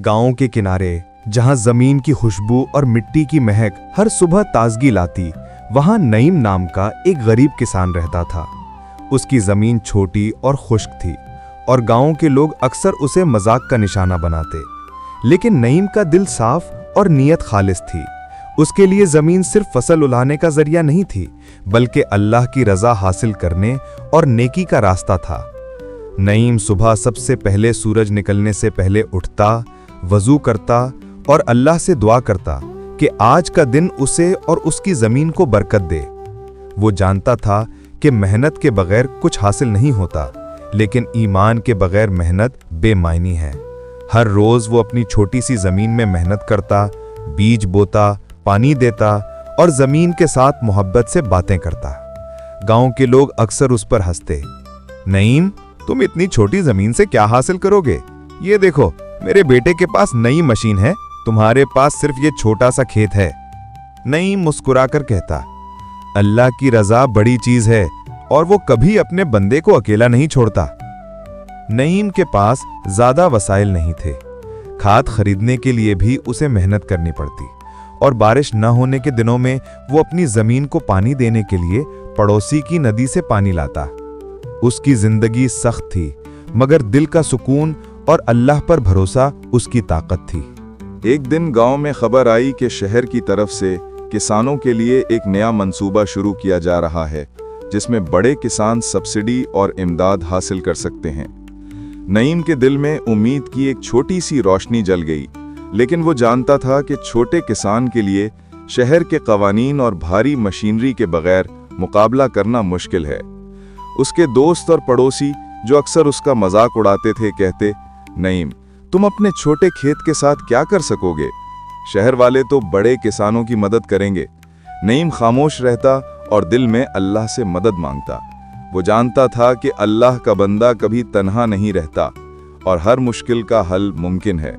गांव के किनारे जहां जमीन की खुशबू और मिट्टी की महक हर सुबह ताजगी लाती, वहां नईम नाम का एक गरीब किसान रहता था। उसकी जमीन छोटी और खुश्क थी और गांव के लोग अक्सर उसे मजाक का निशाना बनाते। लेकिन नईम का दिल साफ और नीयत खालिस थी। उसके लिए जमीन सिर्फ फसल उगाने का जरिया नहीं थी, बल्कि अल्लाह की रजा हासिल करने और नेकी का रास्ता था। नईम सुबह सबसे पहले सूरज निकलने से पहले उठता, वजू करता और अल्लाह से दुआ करता कि आज का दिन उसे और उसकी जमीन को बरकत दे। वो जानता था कि मेहनत के बगैर कुछ हासिल नहीं होता, लेकिन ईमान के बगैर मेहनत बेमायनी है। हर रोज वो अपनी छोटी सी जमीन में मेहनत करता, बीज बोता, पानी देता और जमीन के साथ मोहब्बत से बातें करता। गांव के लोग अक्सर उस पर हंसते, नईम, तुम इतनी छोटी जमीन से क्या हासिल करोगे? ये देखो, मेरे बेटे के पास नई मशीन है, तुम्हारे पास सिर्फ ये छोटा सा खेत है। नईम मुस्कुराकर कहता, अल्लाह की रजा बड़ी चीज है और वो कभी अपने बंदे को अकेला नहीं छोड़ता। नईम के पास ज्यादा वसाइल नहीं थे। खाद खरीदने के लिए भी उसे मेहनत करनी पड़ती और बारिश न होने के दिनों में वो अपनी जमीन को पानी देने के लिए पड़ोसी की नदी से पानी लाता। उसकी जिंदगी सख्त थी, मगर दिल का सुकून और अल्लाह पर भरोसा उसकी ताकत थी। एक दिन गांव में खबर आई कि शहर की तरफ से किसानों के लिए एक नया मंसूबा शुरू किया जा रहा है, जिसमें बड़े किसान सब्सिडी और इमदाद हासिल कर सकते हैं। नईम के दिल में उम्मीद की एक छोटी सी रोशनी जल गई, लेकिन वो जानता था कि छोटे किसान के लिए शहर के कवानीन और भारी मशीनरी के बगैर मुकाबला करना मुश्किल है। उसके दोस्त और पड़ोसी जो अक्सर उसका मजाक उड़ाते थे, कहते, नईम, तुम अपने छोटे खेत के साथ क्या कर सकोगे? शहर वाले तो बड़े किसानों की मदद करेंगे। नईम खामोश रहता और दिल में अल्लाह से मदद मांगता। वो जानता था कि अल्लाह का बंदा कभी तन्हा नहीं रहता और हर मुश्किल का हल मुमकिन है।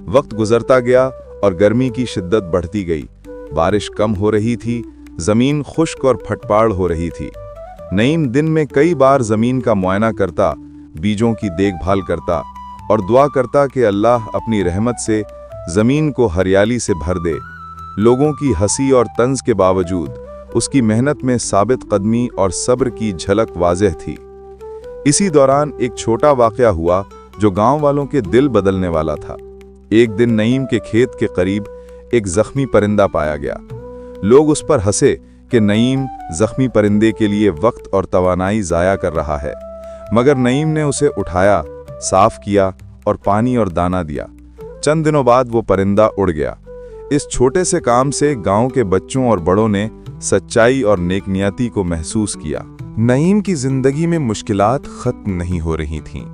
वक्त गुजरता गया और गर्मी की शिद्दत बढ़ती गई। बारिश कम हो रही थी, जमीन खुश्क और फटपाड़ हो रही थी। नईम दिन में कई बार जमीन का मुआयना करता, बीजों की देखभाल करता और दुआ करता कि अल्लाह अपनी रहमत से जमीन को हरियाली से भर दे। लोगों की हंसी और तंज के बावजूद उसकी मेहनत में साबित कदमी और सब्र की झलक वाज़ेह थी। इसी दौरान एक छोटा वाक़या हुआ जो गांव वालों के दिल बदलने वाला था। एक दिन नईम के खेत के करीब एक जख्मी परिंदा पाया गया। लोग उस पर हंसे कि नईम जख्मी परिंदे के लिए वक्त और तवानाई ज़ाया कर रहा है, मगर नईम ने उसे उठाया, साफ किया और पानी और दाना दिया। चंद दिनों बाद वो परिंदा उड़ गया। इस छोटे से काम से गांव के बच्चों और बड़ों ने सच्चाई और नेकनियती को महसूस किया। नईम की जिंदगी में मुश्किलात खत्म नहीं हो रही थीं,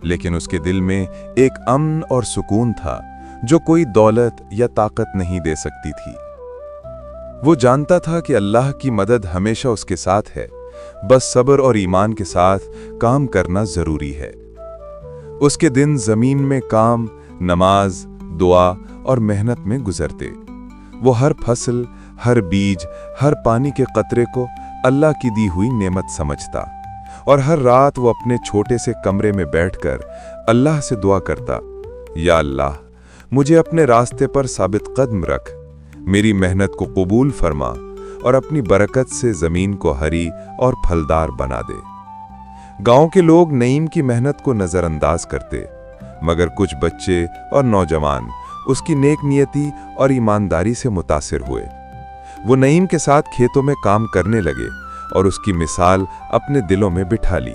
लेकिन उसके दिल में एक अमन और सुकून था जो कोई दौलत या ताकत नहीं दे सकती थी। वो जानता था कि अल्लाह की मदद हमेशा उसके साथ है, बस सब्र और ईमान के साथ काम करना जरूरी है। उसके दिन जमीन में काम, नमाज, दुआ और मेहनत में गुजरते। वो हर फसल, हर बीज, हर पानी के कतरे को अल्लाह की दी हुई नेमत समझता और हर रात वो अपने छोटे से कमरे में बैठकर अल्लाह से दुआ करता, या अल्लाह, मुझे अपने रास्ते पर साबित कदम रख, मेरी मेहनत को कबूल फरमा और अपनी बरकत से जमीन को हरी और फलदार बना दे। गांव के लोग नईम की मेहनत को नजरअंदाज करते, मगर कुछ बच्चे और नौजवान उसकी नेक नियति और ईमानदारी से मुतासिर हुए। वो नईम के साथ खेतों में काम करने लगे और उसकी मिसाल अपने दिलों में बिठा ली।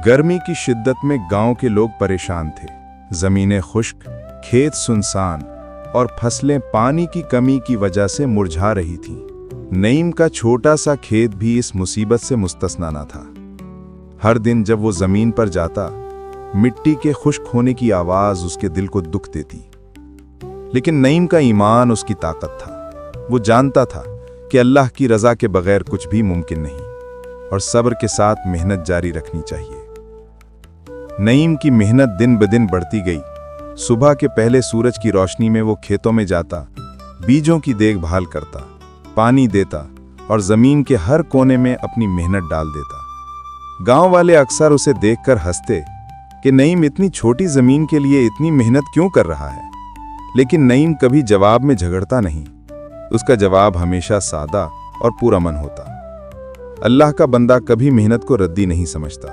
गर्मी की शिद्दत में गांव के लोग परेशान थे। जमीनें खुश्क, खेत सुनसान और फसलें पानी की कमी की वजह से मुरझा रही थीं। नईम का छोटा सा खेत भी इस मुसीबत से मुस्तस्ना न था। हर दिन जब वो जमीन पर जाता, मिट्टी के खुश्क होने की आवाज उसके दिल को दुख देती। लेकिन नईम का ईमान उसकी ताकत था। वो जानता था कि अल्लाह की रजा के बगैर कुछ भी मुमकिन नहीं और सब्र के साथ मेहनत जारी रखनी चाहिए। नईम की मेहनत दिन ब दिन बढ़ती गई। सुबह के पहले सूरज की रोशनी में वो खेतों में जाता, बीजों की देखभाल करता, पानी देता और जमीन के हर कोने में अपनी मेहनत डाल देता। गांव वाले अक्सर उसे देखकर हंसते कि नईम इतनी छोटी ज़मीन के लिए इतनी मेहनत क्यों कर रहा है। लेकिन नईम कभी जवाब में झगड़ता नहीं। उसका जवाब हमेशा सादा और पूरा मन होता। अल्लाह का बंदा कभी मेहनत को रद्दी नहीं समझता,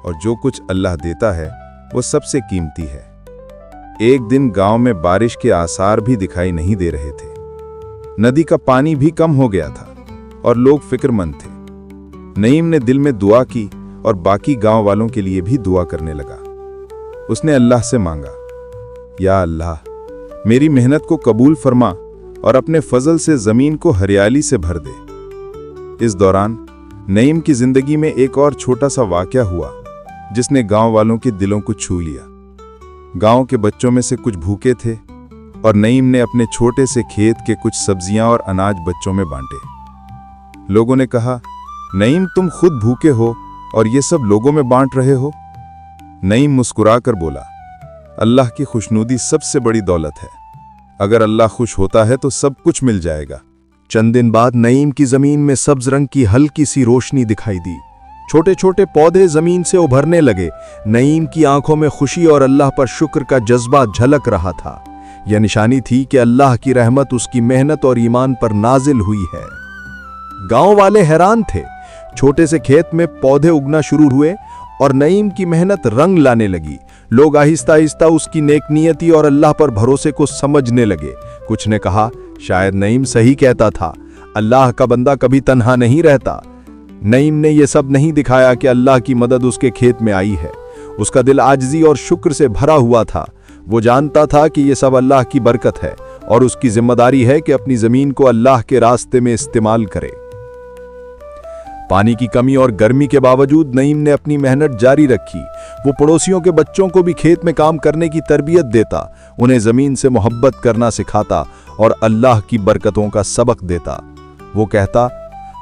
और जो कुछ अल्लाह देता है वो सबसे कीमती है। एक दिन गांव में बारिश के आसार भी दिखाई नहीं दे रहे थे। नदी का पानी भी कम हो गया था और लोग फिक्रमंद थे। नईम ने दिल में दुआ की और बाकी गांव वालों के लिए भी दुआ करने लगा। उसने अल्लाह से मांगा, या अल्लाह, मेरी मेहनत को कबूल फरमा और अपने फजल से जमीन को हरियाली से भर दे। इस दौरान नईम की जिंदगी में एक और छोटा सा वाकया हुआ जिसने गांव वालों के दिलों को छू लिया। गांव के बच्चों में से कुछ भूखे थे और नईम ने अपने छोटे से खेत के कुछ सब्जियां और अनाज बच्चों में बांटे। लोगों ने कहा, नईम, तुम खुद भूखे हो और ये सब लोगों में बांट रहे हो। नईम मुस्कुराकर बोला, अल्लाह की खुशनुदी सबसे बड़ी दौलत है। अगर अल्लाह खुश होता है तो सब कुछ मिल जाएगा। चंद दिन बाद नईम की जमीन में सब्ज रंग की हल्की सी रोशनी दिखाई दी। छोटे छोटे पौधे जमीन से उभरने लगे। नईम की आंखों में खुशी और अल्लाह पर शुक्र का जज्बा झलक रहा था। यह निशानी थी कि अल्लाह की रहमत उसकी मेहनत और ईमान पर नाजिल हुई है। गांव वाले हैरान थे। छोटे से खेत में पौधे उगना शुरू हुए और नईम की मेहनत रंग लाने लगी। लोग आहिस्ता आहिस्ता उसकी नेकनीयती और अल्लाह पर भरोसे को समझने लगे। कुछ ने कहा, शायद नईम सही कहता था, अल्लाह का बंदा कभी तन्हा नहीं रहता। नईम ने यह सब नहीं दिखाया कि अल्लाह की मदद उसके खेत में आई है। उसका दिल आजिज़ी और शुक्र से भरा हुआ था। वो जानता था कि यह सब अल्लाह की बरकत है और उसकी जिम्मेदारी है कि अपनी ज़मीन को अल्लाह के रास्ते में इस्तेमाल करे। पानी की कमी और गर्मी के बावजूद नईम ने अपनी मेहनत जारी रखी। वो पड़ोसियों के बच्चों को भी खेत में काम करने की तरबियत देता, उन्हें ज़मीन से मोहब्बत करना सिखाता और अल्लाह की बरकतों का सबक देता। वो कहता,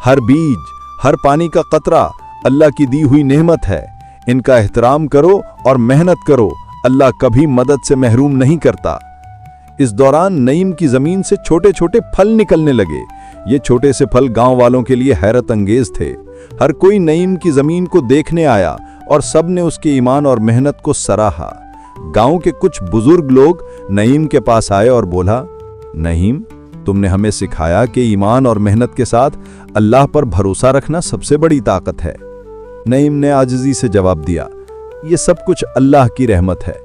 हर बीज, हर पानी का कतरा अल्लाह की दी हुई नेमत है। इनका एहतराम करो और मेहनत करो, अल्लाह कभी मदद से महरूम नहीं करता। इस दौरान नईम की ज़मीन से छोटे छोटे फल निकलने लगे। ये छोटे से फल गांव वालों के लिए हैरत अंगेज थे। हर कोई नईम की ज़मीन को देखने आया और सब ने उसके ईमान और मेहनत को सराहा। गांव के कुछ बुजुर्ग लोग नईम के पास आए और बोला, नईम, तुमने हमें सिखाया कि ईमान और मेहनत के साथ अल्लाह पर भरोसा रखना सबसे बड़ी ताकत है। नईम ने आजिज़ी से जवाब दिया, ये सब कुछ अल्लाह की रहमत है,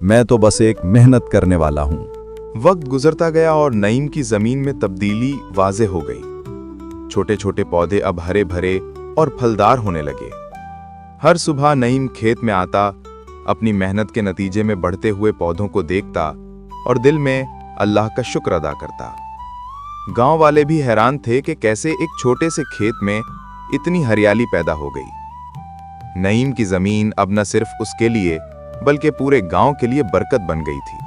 मैं तो बस एक मेहनत करने वाला हूँ। वक्त गुजरता गया और नईम की जमीन में तब्दीली वाज़े हो गई। छोटे छोटे पौधे अब हरे भरे और फलदार होने लगे। हर सुबह नईम खेत में आता, अपनी मेहनत के नतीजे में बढ़ते हुए पौधों को देखता और दिल में अल्लाह का शुक्र अदा करता। गांव वाले भी हैरान थे कि कैसे एक छोटे से खेत में इतनी हरियाली पैदा हो गई। नईम की जमीन अब न सिर्फ उसके लिए बल्कि पूरे गांव के लिए बरकत बन गई थी।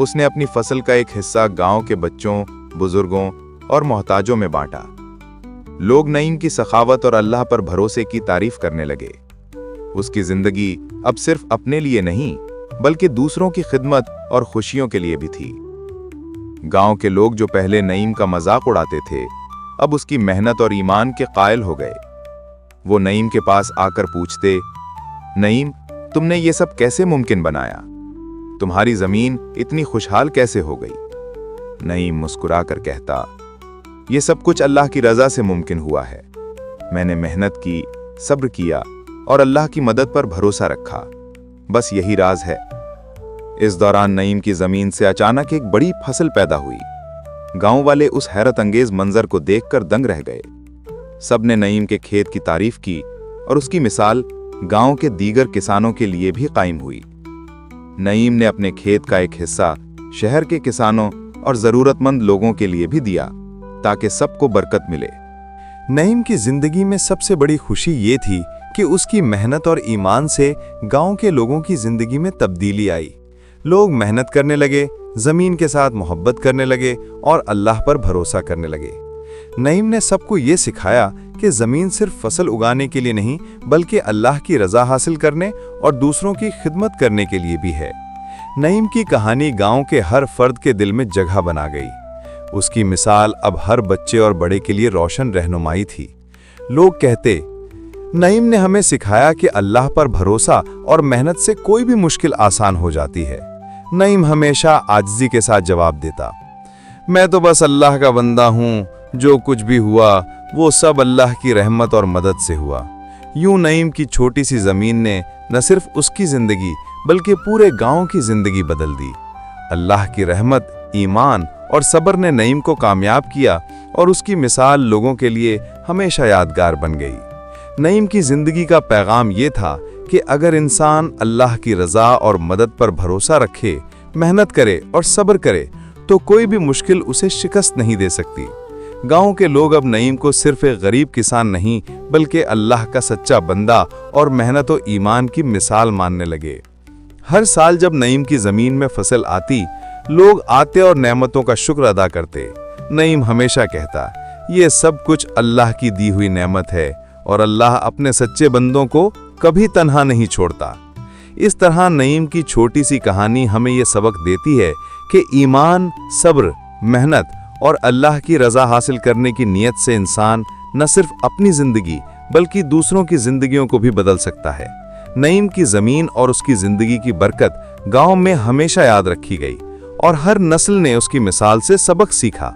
उसने अपनी फसल का एक हिस्सा गांव के बच्चों, बुजुर्गों और मोहताजों में बांटा। लोग नईम की सखावत और अल्लाह पर भरोसे की तारीफ करने लगे। उसकी जिंदगी अब सिर्फ अपने लिए नहीं बल्कि दूसरों की खिदमत और खुशियों के लिए भी थी। गांव के लोग जो पहले नईम का मजाक उड़ाते थे, अब उसकी मेहनत और ईमान के कायल हो गए। वो नईम के पास आकर पूछते, नईम, तुमने ये सब कैसे मुमकिन बनाया? तुम्हारी जमीन इतनी खुशहाल कैसे हो गई? नईम मुस्कुराकर कहता, ये सब कुछ अल्लाह की रजा से मुमकिन हुआ है। मैंने मेहनत की, सब्र किया और अल्लाह की मदद पर भरोसा रखा। बस यही राज है। इस दौरान नईम की जमीन से अचानक एक बड़ी फसल पैदा हुई। गांव वाले उस हैरत अंगेज मंजर को देखकर दंग रह गए। सबने नईम के खेत की तारीफ की और उसकी मिसाल गांव के दीगर किसानों के लिए भी कायम हुई। नईम ने अपने खेत का एक हिस्सा शहर के किसानों और जरूरतमंद लोगों के लिए भी दिया ताकि सबको बरकत मिले। नईम की जिंदगी में सबसे बड़ी खुशी ये थी कि उसकी मेहनत और ईमान से गांव के लोगों की जिंदगी में तब्दीली आई। लोग मेहनत करने लगे, जमीन के साथ मोहब्बत करने लगे और अल्लाह पर भरोसा करने लगे। नईम ने सबको ये सिखाया कि जमीन सिर्फ फसल उगाने के लिए नहीं बल्कि अल्लाह की रजा हासिल करने और दूसरों की खिदमत करने के लिए भी है। नईम की कहानी गांव के हर फर्द के दिल में जगह बना गई। उसकी मिसाल अब हर बच्चे और बड़े के लिए रोशन रहनुमाई थी। लोग कहते, नईम ने हमें सिखाया कि अल्लाह पर भरोसा और मेहनत से कोई भी मुश्किल आसान हो जाती है। नईम हमेशा आजिज़ी के साथ जवाब देता, मैं तो बस अल्लाह का बंदा हूँ, जो कुछ भी हुआ वो सब अल्लाह की रहमत और मदद से हुआ। यूं नईम की छोटी सी ज़मीन ने न सिर्फ उसकी ज़िंदगी बल्कि पूरे गांव की ज़िंदगी बदल दी। अल्लाह की रहमत, ईमान और सब्र ने नईम को कामयाब किया और उसकी मिसाल लोगों के लिए हमेशा यादगार बन गई। नईम की ज़िंदगी का पैगाम ये था कि अगर इंसान अल्लाह की रज़ा और मदद पर भरोसा रखे, मेहनत करे और सब्र करे तो कोई भी मुश्किल उसे शिकस्त नहीं दे सकती। गांव के लोग अब नईम को सिर्फ एक गरीब किसान नहीं बल्कि अल्लाह का सच्चा बंदा और मेहनत और ईमान की मिसाल मानने लगे। हर साल जब नईम की ज़मीन में फसल आती, लोग आते और नेमतों का शुक्र अदा करते। नईम हमेशा कहता, ये सब कुछ अल्लाह की दी हुई नेमत है और अल्लाह अपने सच्चे बंदों को कभी तन्हा नहीं छोड़ता। इस तरह नईम की छोटी सी कहानी हमें ये सबक देती है कि ईमान, सब्र, मेहनत और अल्लाह की रज़ा हासिल करने की नीयत से इंसान न सिर्फ अपनी ज़िंदगी बल्कि दूसरों की ज़िंदगियों को भी बदल सकता है। नईम की ज़मीन और उसकी ज़िंदगी की बरकत गांव में हमेशा याद रखी गई और हर नस्ल ने उसकी मिसाल से सबक सीखा।